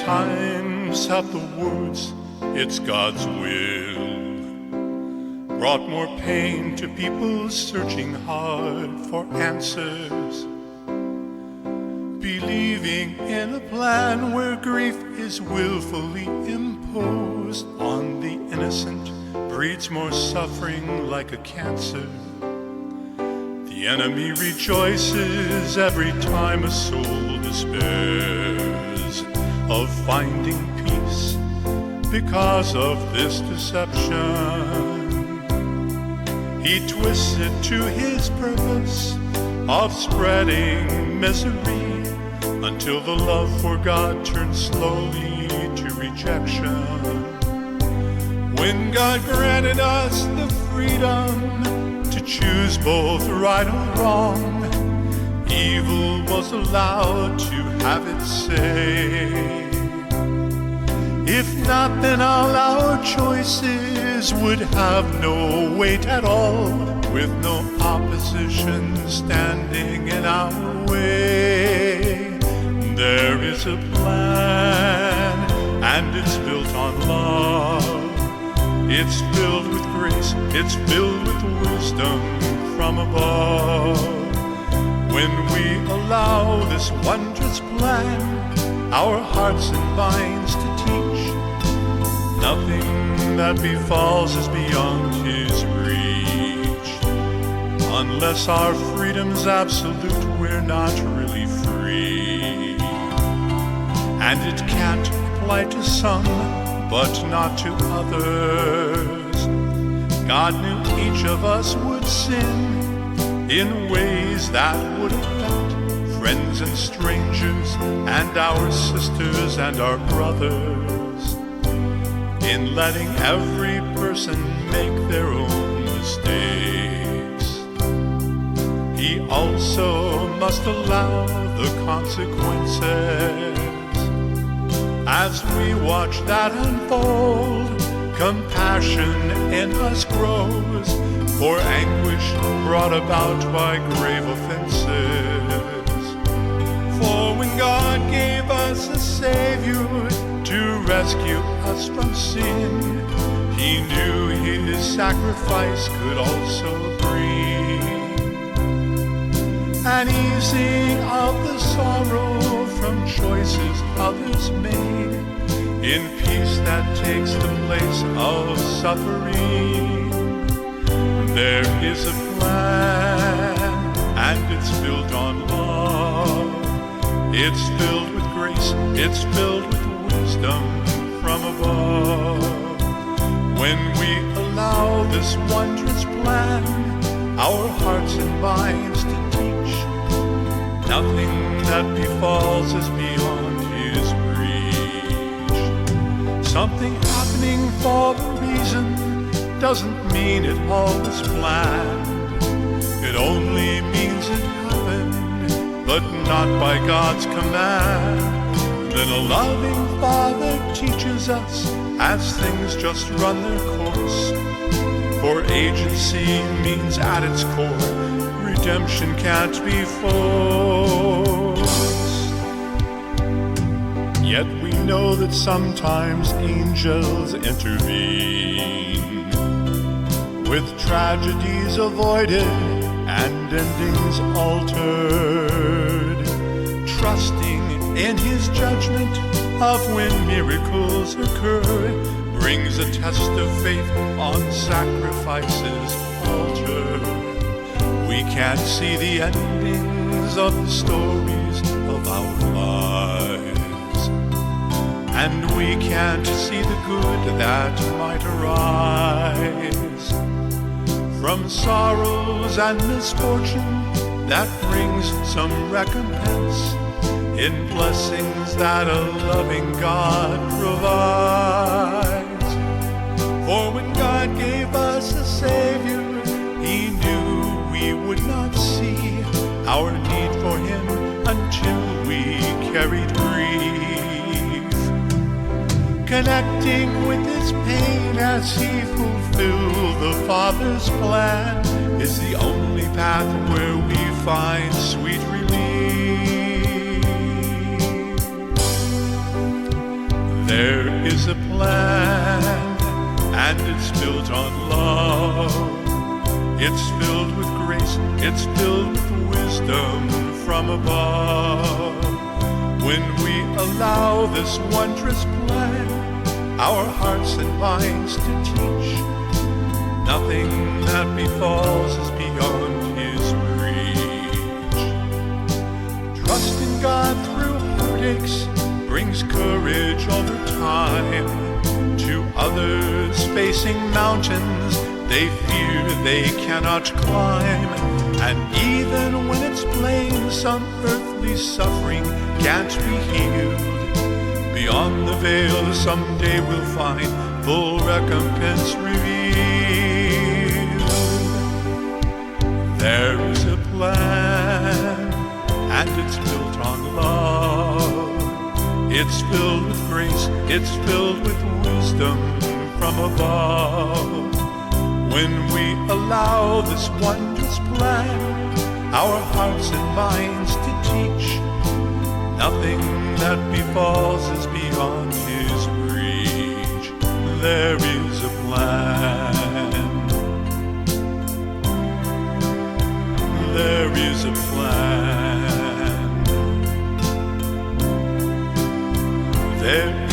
times have the words, "It's God's will," brought more pain to people searching hard for answers, believing in a plan where grief is willfully imposed on the innocent, breeds more suffering like a cancer. The enemy rejoices every time a soul despairs of finding peace because of this deception. He twists it to his purpose of spreading misery until the love for God turns slowly to rejection. When God granted us the freedom to choose both right or wrong, evil was allowed to have its say. If not, then all our choices would have no weight at all, with no opposition standing in our way. There is a plan, and it's built on love. It's filled with grace, it's filled with wisdom from above. When we allow this wondrous plan our hearts and minds to teach, nothing that befalls is beyond his reach. Unless our freedom's absolute, we're not really free. And it can't apply to some, but not to others. God knew each of us would sin in ways that would affect friends and strangers, and our sisters and our brothers, in letting every person make their own mistakes. He also must allow the consequences. As we watch that unfold, compassion in us grows for anguish brought about by grave offenses. For when God gave us a Savior to rescue us from sin, He knew His sacrifice could also bring an easing of the sorrow from choices others made, in peace that takes the place of suffering. There is a plan, and it's built on love. It's filled with grace, it's filled with wisdom from above. When we allow this wondrous plan our hearts and minds to teach, nothing that befalls is beyond his reach. Something happening for a reason doesn't mean it all was planned. It only means it happened, but not by God's command. Then a loving Father teaches us as things just run their course. For agency means at its core, redemption can't be forced. Yet we know that sometimes angels intervene, with tragedies avoided and endings altered, trusting in His judgment of when miracles occur, brings a test of faith on sacrifices altered. We can't see the endings of the stories of our lives, and we can't see the good that might arise from sorrows and misfortune that brings some recompense in blessings that a loving God provides. For when God gave us a Savior, He knew we would not see our need for Him until we carried grief, connecting with His pain as He fulfilled the Father's plan, is the only path where we find sweet relief. plan, and it's built on love. It's filled with grace, it's filled with wisdom from above. When we allow this wondrous plan our hearts and minds to teach, nothing that befalls is beyond His reach. Trust in God through heartaches brings courage over time. To others facing mountains they fear they cannot climb, and even when it's plain some earthly suffering can't be healed, beyond the veil someday we'll find full recompense revealed. There is a plan, and it's built on love. It's filled with grace, it's filled with wisdom from above. When we allow this wondrous plan our hearts and minds to teach, nothing that befalls is beyond His reach. There is a plan. There is a plan. There